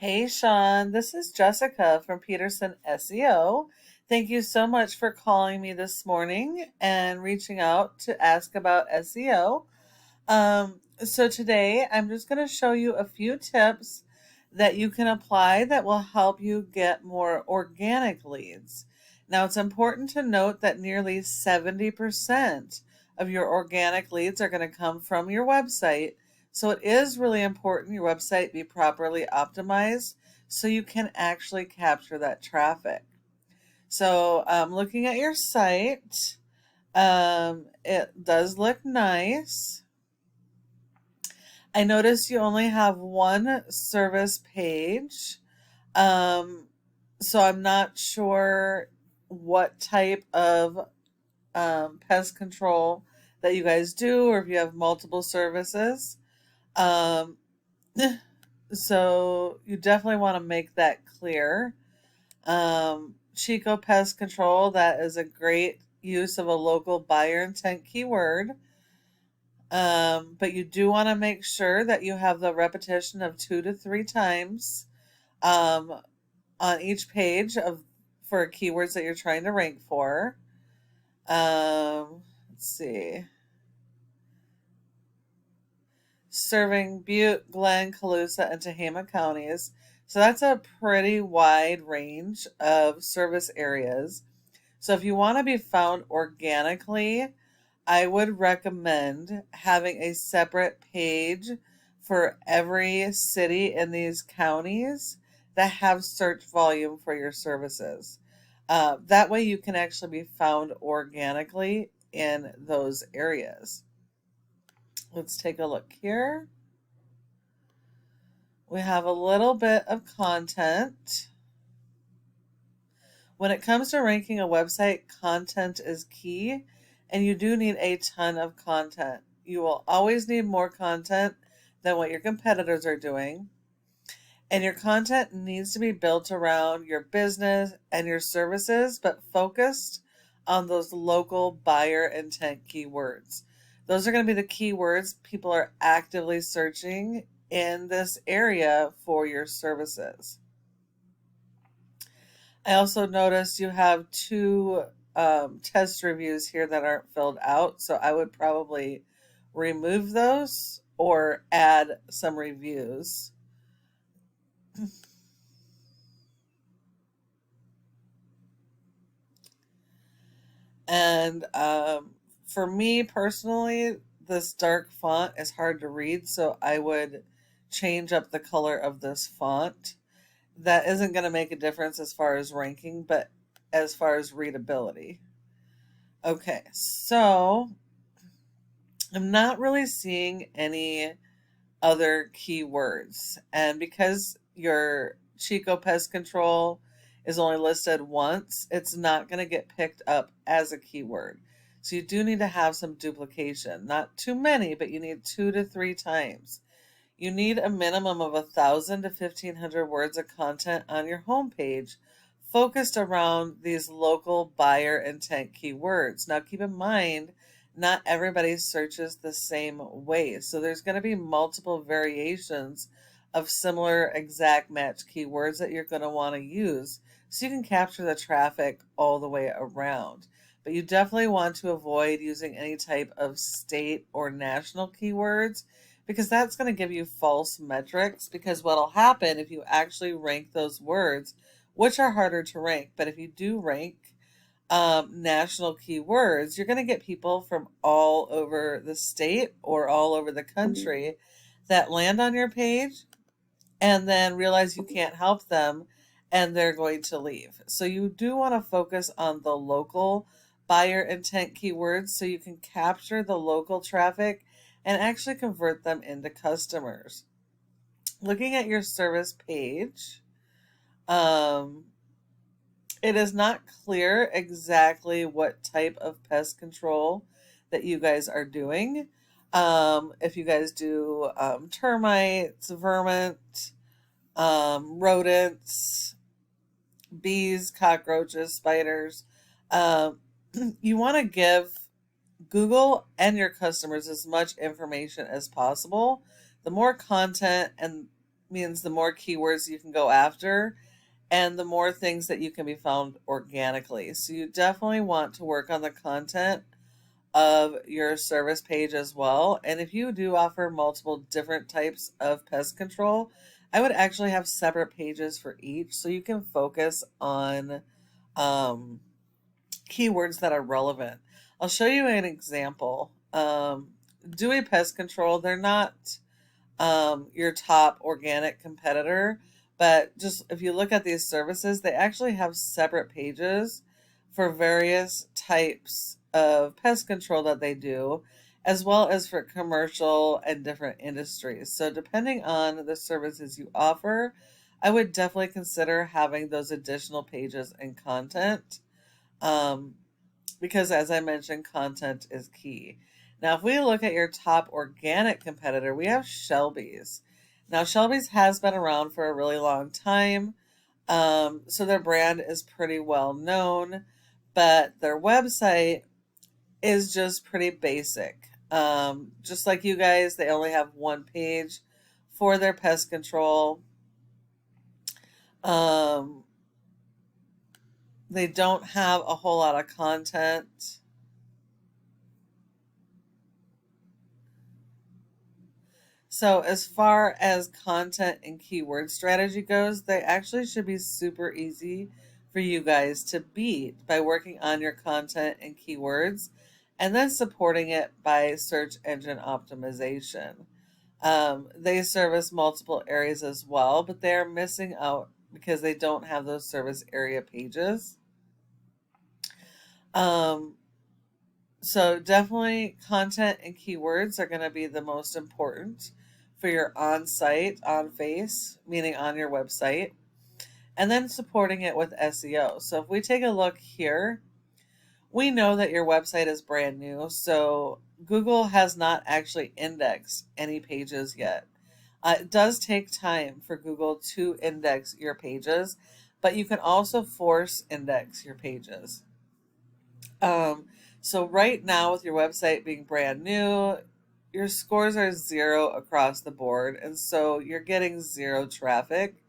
Hey Sean, this is Jessica from Peterson SEO. Thank you so much for calling me this morning and reaching out to ask about SEO. So today I'm just going to show you a few tips that you can apply that will help you get more organic leads. Now it's important to note that nearly 70% of your organic leads are going to come from your website. So it is really important your website be properly optimized so you can actually capture that traffic. So looking at your site, it does look nice. I notice you only have one service page. Um, so I'm not sure what type of pest control that you guys do or if you have multiple services. Um, so you definitely want to make that clear. Chico Pest Control, that is a great use of a local buyer intent keyword. But you do want to make sure that you have the repetition of 2 to 3 times um, on each page of for keywords that you're trying to rank for. Let's see. Serving Butte, Glen, Colusa, and Tehama counties. So that's a pretty wide range of service areas. So if you want to be found organically, I would recommend having a separate page for every city in these counties that have search volume for your services. That way you can actually be found organically in those areas. Let's take a look here. We have a little bit of content. When it comes to ranking a website, content is key, and you do need a ton of content. You will always need more content than what your competitors are doing, and your content needs to be built around your business and your services, but focused on those local buyer intent keywords. Those are going to be the keywords people are actively searching in this area for your services. I also noticed you have two test reviews here that aren't filled out, so I would probably remove those or add some reviews. And for me personally, this dark font is hard to read, so I would change up the color of this font. That isn't going to make a difference as far as ranking, but as far as readability. Okay, so I'm not really seeing any other keywords. And because your Chico Pest Control is only listed once, it's not going to get picked up as a keyword. So you do need to have some duplication. Not too many, but you need 2 to 3 times. You need a minimum of 1,000 to 1,500 words of content on your homepage focused around these local buyer intent keywords. Now, keep in mind, not everybody searches the same way. So there's going to be multiple variations of similar exact match keywords that you're going to want to use so you can capture the traffic all the way around. But you definitely want to avoid using any type of state or national keywords because that's going to give you false metrics. Because what'll happen if you actually rank those words, which are harder to rank, but if you do rank national keywords, you're going to get people from all over the state or all over the country that land on your page and then realize you can't help them and they're going to leave. So you do want to focus on the local buyer intent keywords so you can capture the local traffic and actually convert them into customers. Looking at your service page, um, it is not clear exactly what type of pest control that you guys are doing. If you guys do termites, vermin, rodents, bees, cockroaches, spiders, um, you want to give Google and your customers as much information as possible. The more content and means the more keywords you can go after and the more things that you can be found organically. So you definitely want to work on the content of your service page as well. And if you do offer multiple different types of pest control, I would actually have separate pages for each so you can focus on um, keywords that are relevant. I'll show you an example. Dewey Pest Control, they're not your top organic competitor, but just if you look at these services, they actually have separate pages for various types of pest control that they do, as well as for commercial and different industries. So depending on the services you offer, I would definitely consider having those additional pages and content. Um, because as I mentioned, content is key. Now, if we look at your top organic competitor, we have Shelby's. Now, Shelby's has been around for a really long time, so their brand is pretty well known, but their website is just pretty basic. Just like you guys, they only have one page for their pest control. Um, they don't have a whole lot of content. So as far as content and keyword strategy goes, they actually should be super easy for you guys to beat by working on your content and keywords and then supporting it by search engine optimization. They service multiple areas as well, but they are missing out because they don't have those service area pages. Um, So definitely content and keywords are going to be the most important for your on-site, on-face, meaning on your website, and then supporting it with SEO. So if we take a look here, we know that your website is brand new, so Google has not actually indexed any pages yet. It does take time for Google to index your pages, but you can also force index your pages. Um, so right now with your website being brand new, your scores are zero across the board. And so you're getting zero traffic.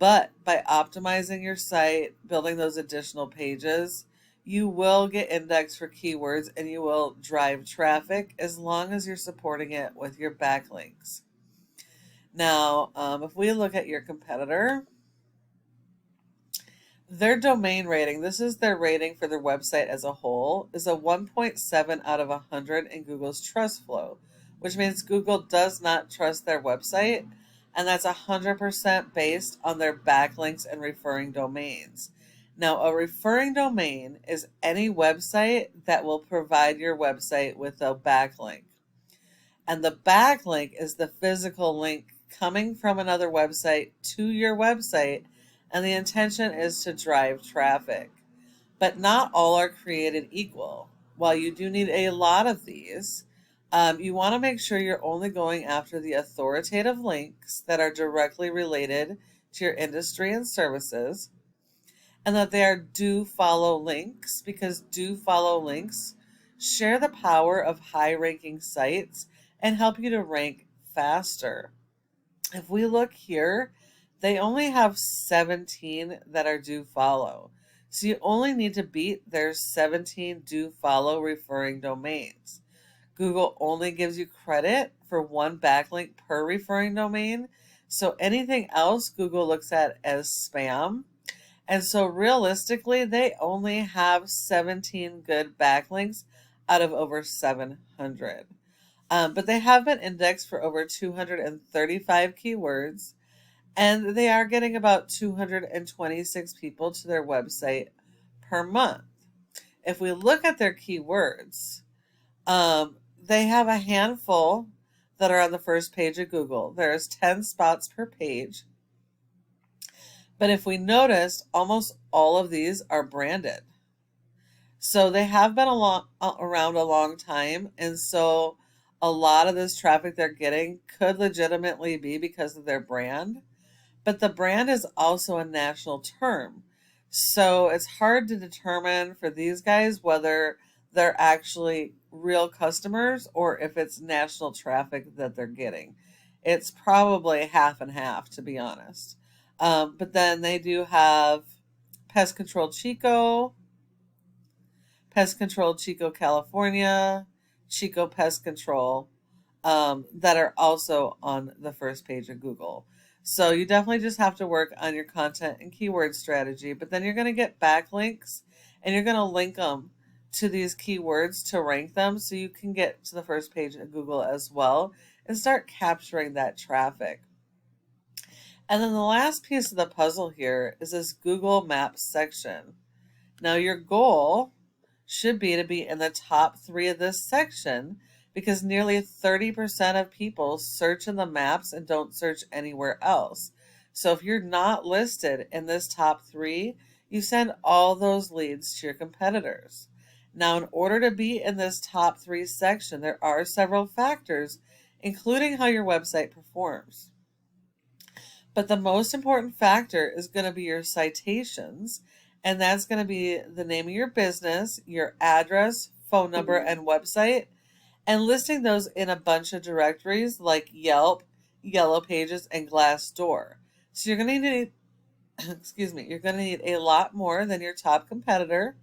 But by optimizing your site, building those additional pages, you will get indexed for keywords and you will drive traffic as long as you're supporting it with your backlinks. Now, if we look at your competitor, their domain rating, this is their rating for their website as a whole, is a 1.7 out of 100 in Google's trust flow, which means Google does not trust their website, and that's 100% based on their backlinks and referring domains. Now, a referring domain is any website that will provide your website with a backlink. And the backlink is the physical link coming from another website to your website, and the intention is to drive traffic. But not all are created equal. While you do need a lot of these, you want to make sure you're only going after the authoritative links that are directly related to your industry and services, and that they are do follow links, because do follow links share the power of high ranking sites and help you to rank faster. If we look here, they only have 17 that are do follow. So you only need to beat their 17 do follow referring domains. Google only gives you credit for one backlink per referring domain. So anything else Google looks at as spam. And so realistically, they only have 17 good backlinks out of over 700. But they have been indexed for over 235 keywords, and they are getting about 226 people to their website per month. If we look at their keywords, they have a handful that are on the first page of Google. There's 10 spots per page. But if we noticed, almost all of these are branded. So they have been around a long time. And so a lot of this traffic they're getting could legitimately be because of their brand. But the brand is also a national term. So it's hard to determine for these guys whether they're actually real customers or if it's national traffic that they're getting. It's probably half and half, to be honest. But then they do have Pest Control Chico, Pest Control Chico California, Chico Pest Control, that are also on the first page of Google. So you definitely just have to work on your content and keyword strategy, but then you're going to get backlinks and you're going to link them to these keywords to rank them so you can get to the first page of Google as well and start capturing that traffic. And then the last piece of the puzzle here is this Google Maps section. Now your goal should be to be in the top 3 of this section because nearly 30% of people search in the maps and don't search anywhere else. So if you're not listed in this top 3, you send all those leads to your competitors. Now, in order to be in this top 3 section, there are several factors, including how your website performs. But the most important factor is going to be your citations, and that's going to be the name of your business, your address, phone number, and website, and listing those in a bunch of directories like Yelp, Yellow Pages, and Glassdoor. So you're going to need, excuse me, you're going to need a lot more than your top competitor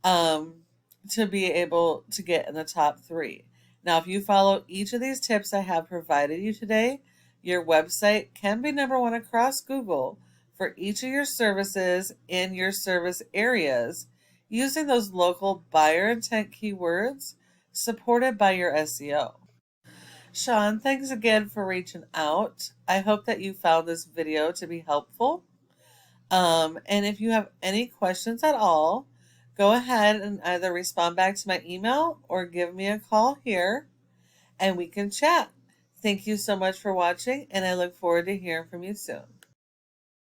to be able to get in the top 3. Now, if you follow each of these tips I have provided you today, your website can be number 1 across Google for each of your services in your service areas using those local buyer intent keywords supported by your SEO. Sean, thanks again for reaching out. I hope that you found this video to be helpful. And if you have any questions at all, go ahead and either respond back to my email or give me a call here and we can chat. Thank you so much for watching, and I look forward to hearing from you soon.